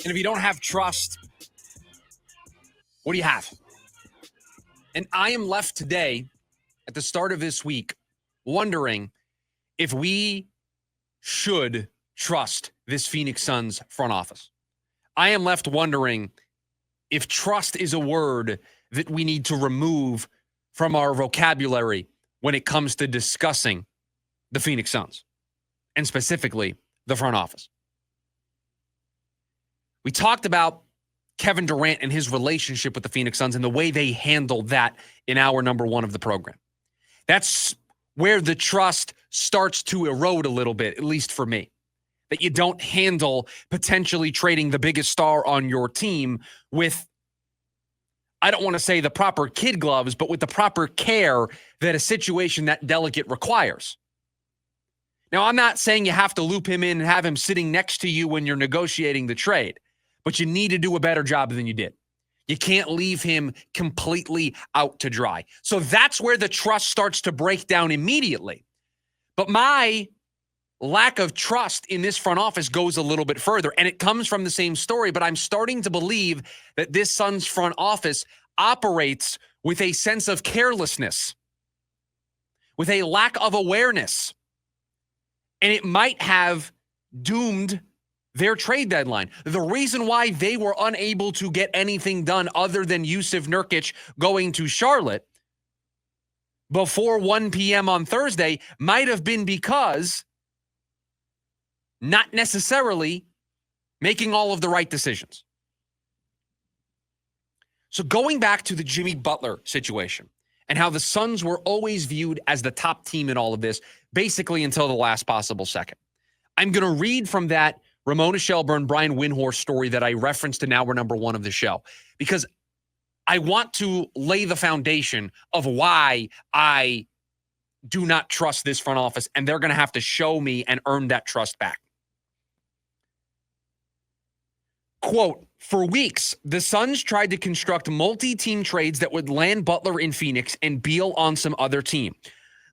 And if you don't have trust, what do you have? And I am left today at the start of this week wondering if we should trust this Phoenix Suns front office. I am left wondering if trust is a word that we need to remove from our vocabulary when it comes to discussing the Phoenix Suns, and specifically the front office. We talked about Kevin Durant and his relationship with the Phoenix Suns and the way they handled that in hour number 1 of the program. That's where the trust starts to erode a little bit, at least for me. That you don't handle potentially trading the biggest star on your team with, I don't want to say the proper kid gloves, but with the proper care that a situation that delicate requires. Now, I'm not saying you have to loop him in and have him sitting next to you when you're negotiating the trade, but you need to do a better job than you did. You can't leave him completely out to dry. So that's where the trust starts to break down immediately. But my lack of trust in this front office goes a little bit further, and it comes from the same story, but I'm starting to believe that this Suns front office operates with a sense of carelessness, with a lack of awareness, and it might have doomed their trade deadline. The reason why they were unable to get anything done other than Yusuf Nurkic going to Charlotte before 1 p.m. on Thursday might have been because not necessarily making all of the right decisions. So going back to the Jimmy Butler situation and how the Suns were always viewed as the top team in all of this, basically until the last possible second. I'm going to read from that Ramona Shelburne, Brian Windhorst story that I referenced in hour number 1 of the show, because I want to lay the foundation of why I do not trust this front office, and they're going to have to show me and earn that trust back. Quote, for weeks, the Suns tried to construct multi-team trades that would land Butler in Phoenix and Beal on some other team.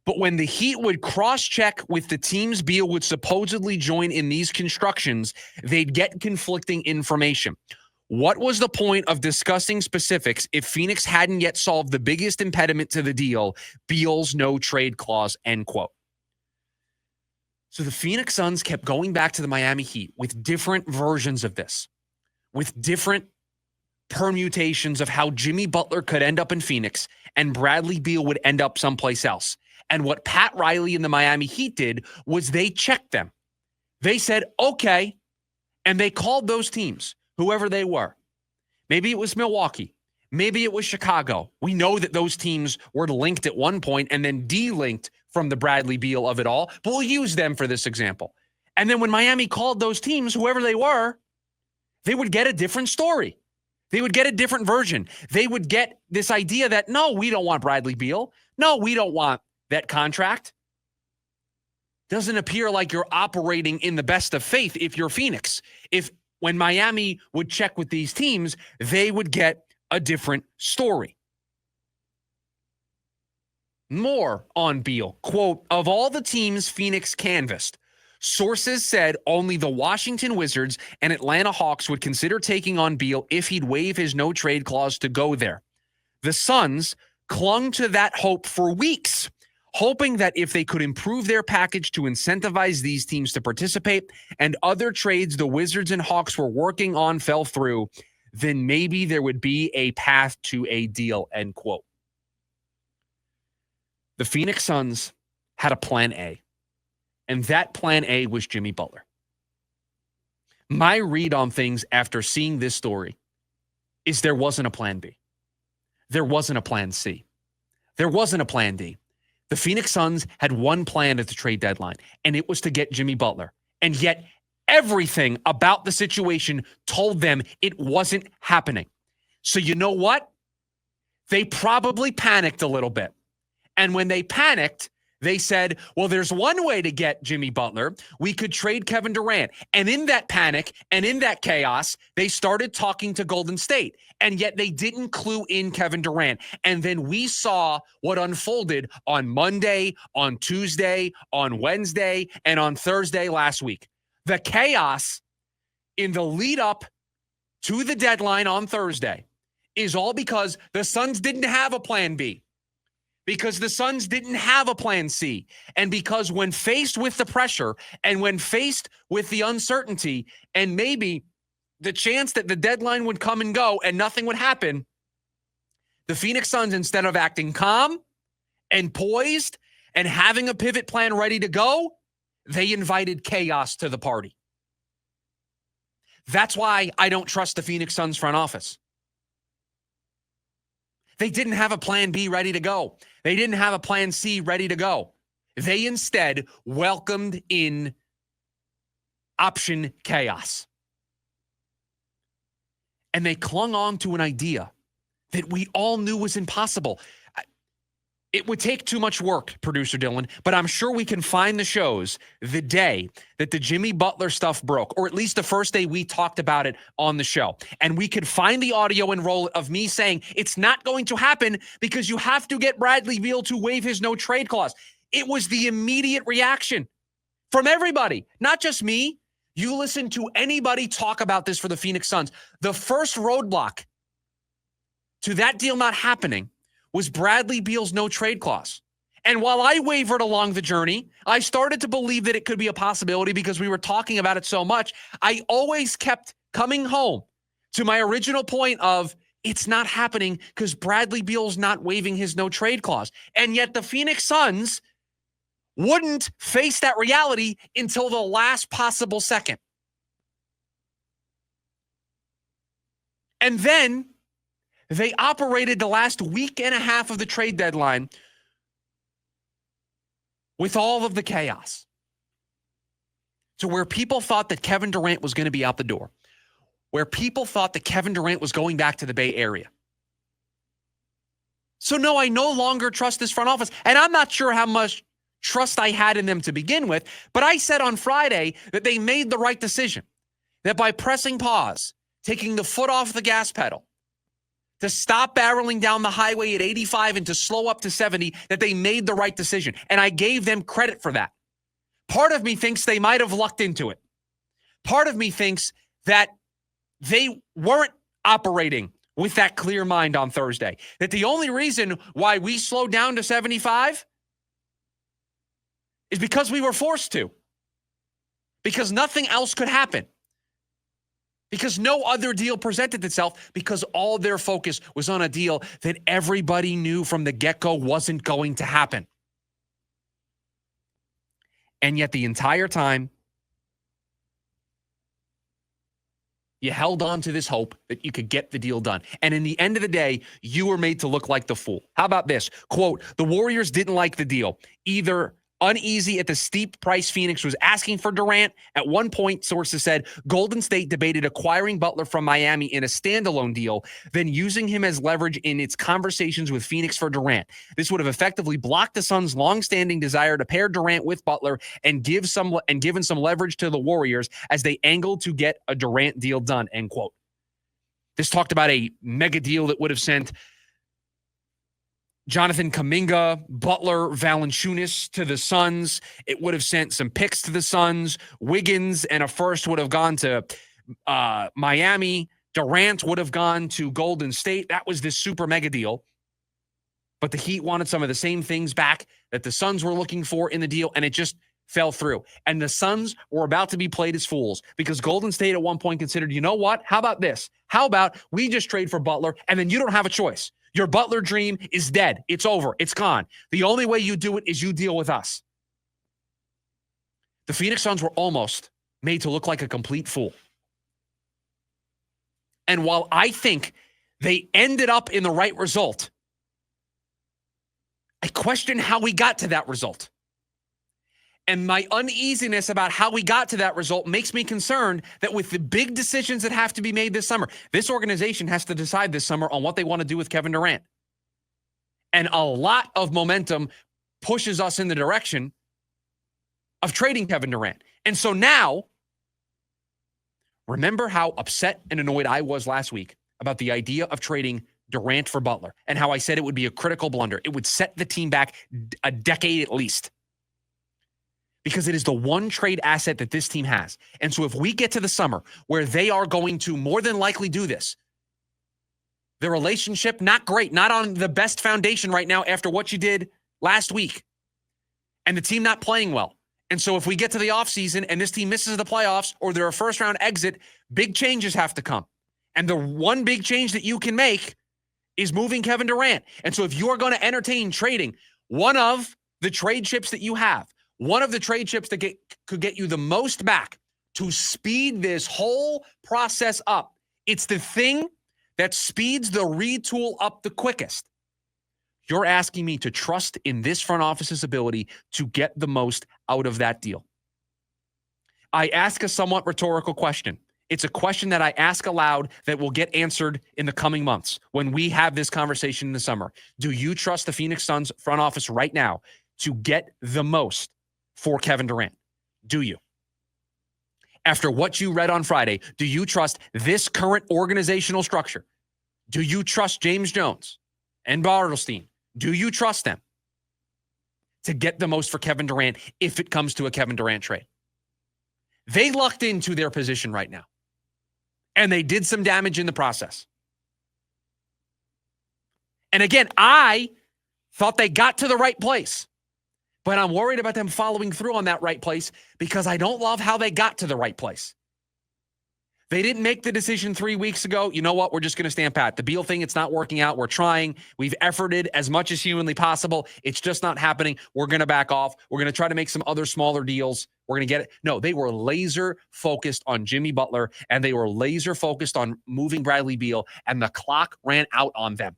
But when the Heat would cross-check with the teams Beal would supposedly join in these constructions, they'd get conflicting information. What was the point of discussing specifics if Phoenix hadn't yet solved the biggest impediment to the deal, Beal's no-trade clause, end quote. So the Phoenix Suns kept going back to the Miami Heat with different versions of this, with different permutations of how Jimmy Butler could end up in Phoenix and Bradley Beal would end up someplace else. And what Pat Riley and the Miami Heat did was they checked them. They said, okay, and they called those teams, whoever they were. Maybe it was Milwaukee. Maybe it was Chicago. We know that those teams were linked at one point and then de-linked from the Bradley Beal of it all, but we'll use them for this example. And then when Miami called those teams, whoever they were, they would get a different story. They would get a different version. They would get this idea that, no, we don't want Bradley Beal. No, we don't want that contract. Doesn't appear like you're operating in the best of faith if you're Phoenix. If when Miami would check with these teams, they would get a different story. More on Beal. Quote, of all the teams Phoenix canvassed, sources said only the Washington Wizards and Atlanta Hawks would consider taking on Beal if he'd waive his no-trade clause to go there. The Suns clung to that hope for weeks, hoping that if they could improve their package to incentivize these teams to participate and other trades the Wizards and Hawks were working on fell through, then maybe there would be a path to a deal, end quote. The Phoenix Suns had a plan A, and that plan A was Jimmy Butler. My read on things after seeing this story is there wasn't a plan B. There wasn't a plan C. There wasn't a plan D. The Phoenix Suns had one plan at the trade deadline, and it was to get Jimmy Butler. And yet everything about the situation told them it wasn't happening. So you know what? They probably panicked a little bit. And when they panicked, they said, well, there's one way to get Jimmy Butler. We could trade Kevin Durant. And in that panic and in that chaos, they started talking to Golden State. And yet they didn't clue in Kevin Durant. And then we saw what unfolded on Monday, on Tuesday, on Wednesday, and on Thursday last week. The chaos in the lead up to the deadline on Thursday is all because the Suns didn't have a plan B, because the Suns didn't have a plan C, and because when faced with the pressure and when faced with the uncertainty and maybe the chance that the deadline would come and go and nothing would happen, the Phoenix Suns, instead of acting calm and poised and having a pivot plan ready to go, they invited chaos to the party. That's why I don't trust the Phoenix Suns front office. They didn't have a plan B ready to go. They didn't have a plan C ready to go. They instead welcomed in option chaos. And they clung on to an idea that we all knew was impossible. It would take too much work, producer Dylan, but I'm sure we can find the shows the day that the Jimmy Butler stuff broke, or at least the first day we talked about it on the show. And we could find the audio and roll of me saying it's not going to happen because you have to get Bradley Beal to waive his no trade clause. It was the immediate reaction from everybody, not just me. You listen to anybody talk about this for the Phoenix Suns. The first roadblock to that deal not happening was Bradley Beal's no trade clause. And while I wavered along the journey, I started to believe that it could be a possibility because we were talking about it so much. I always kept coming home to my original point of it's not happening because Bradley Beal's not waiving his no trade clause. And yet the Phoenix Suns wouldn't face that reality until the last possible second. And then they operated the last week and a half of the trade deadline with all of the chaos to where people thought that Kevin Durant was going to be out the door, where people thought that Kevin Durant was going back to the Bay Area. So no, I no longer trust this front office, and I'm not sure how much trust I had in them to begin with, but I said on Friday that they made the right decision, that by pressing pause, taking the foot off the gas pedal, to stop barreling down the highway at 85 and to slow up to 70, that they made the right decision. And I gave them credit for that. Part of me thinks they might have lucked into it. Part of me thinks that they weren't operating with that clear mind on Thursday. That the only reason why we slowed down to 75 is because we were forced to. Because nothing else could happen. Because no other deal presented itself, because all their focus was on a deal that everybody knew from the get-go wasn't going to happen. And yet the entire time, you held on to this hope that you could get the deal done. And in the end of the day, you were made to look like the fool. How about this? Quote, the Warriors didn't like the deal. Either uneasy at the steep price Phoenix was asking for Durant. At one point, sources said Golden State debated acquiring Butler from Miami in a standalone deal, then using him as leverage in its conversations with Phoenix for Durant. This would have effectively blocked the Suns' long-standing desire to pair Durant with Butler and given some leverage to the Warriors as they angled to get a Durant deal done, end quote. This talked about a mega deal that would have sent Jonathan Kuminga, Butler, Valanciunas to the Suns. It would have sent some picks to the Suns. Wiggins and a first would have gone to Miami. Durant would have gone to Golden State. That was this super mega deal. But the Heat wanted some of the same things back that the Suns were looking for in the deal, and it just fell through. And the Suns were about to be played as fools because Golden State at one point considered, you know what? How about this? How about we just trade for Butler, and then you don't have a choice. Your Butler dream is dead. It's over. It's gone. The only way you do it is you deal with us. The Phoenix Suns were almost made to look like a complete fool. And while I think they ended up in the right result, I question how we got to that result. And my uneasiness about how we got to that result makes me concerned that with the big decisions that have to be made this summer, this organization has to decide this summer on what they want to do with Kevin Durant. And a lot of momentum pushes us in the direction of trading Kevin Durant. And so now, remember how upset and annoyed I was last week about the idea of trading Durant for Butler and how I said it would be a critical blunder. It would set the team back a decade at least. because it is the one trade asset that this team has. And so if we get to the summer where they are going to more than likely do this, the relationship, not great, not on the best foundation right now after what you did last week, and the team not playing well. And so if we get to the offseason and this team misses the playoffs or they're a first-round exit, big changes have to come. And the one big change that you can make is moving Kevin Durant. And so if you are going to entertain trading one of the trade chips that you have, one of the trade chips that could get you the most back to speed this whole process up, it's the thing that speeds the retool up the quickest. You're asking me to trust in this front office's ability to get the most out of that deal. I ask a somewhat rhetorical question. It's a question that I ask aloud that will get answered in the coming months when we have this conversation in the summer. Do you trust the Phoenix Suns front office right now to get the most for Kevin Durant? Do you? After what you read on Friday, do you trust this current organizational structure? Do you trust James Jones and Bartelstein? Do you trust them to get the most for Kevin Durant if it comes to a Kevin Durant trade? They lucked into their position right now, and they did some damage in the process. And again, I thought they got to the right place. But I'm worried about them following through on that right place because I don't love how they got to the right place. They didn't make the decision 3 weeks ago. You know what? We're just going to stand pat. The Beal thing, it's not working out. We're trying. We've efforted as much as humanly possible. It's just not happening. We're going to back off. We're going to try to make some other smaller deals. We're going to get it. No, they were laser focused on Jimmy Butler, and they were laser focused on moving Bradley Beal, and the clock ran out on them.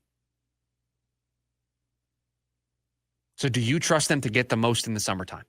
So do you trust them to get the most in the summertime?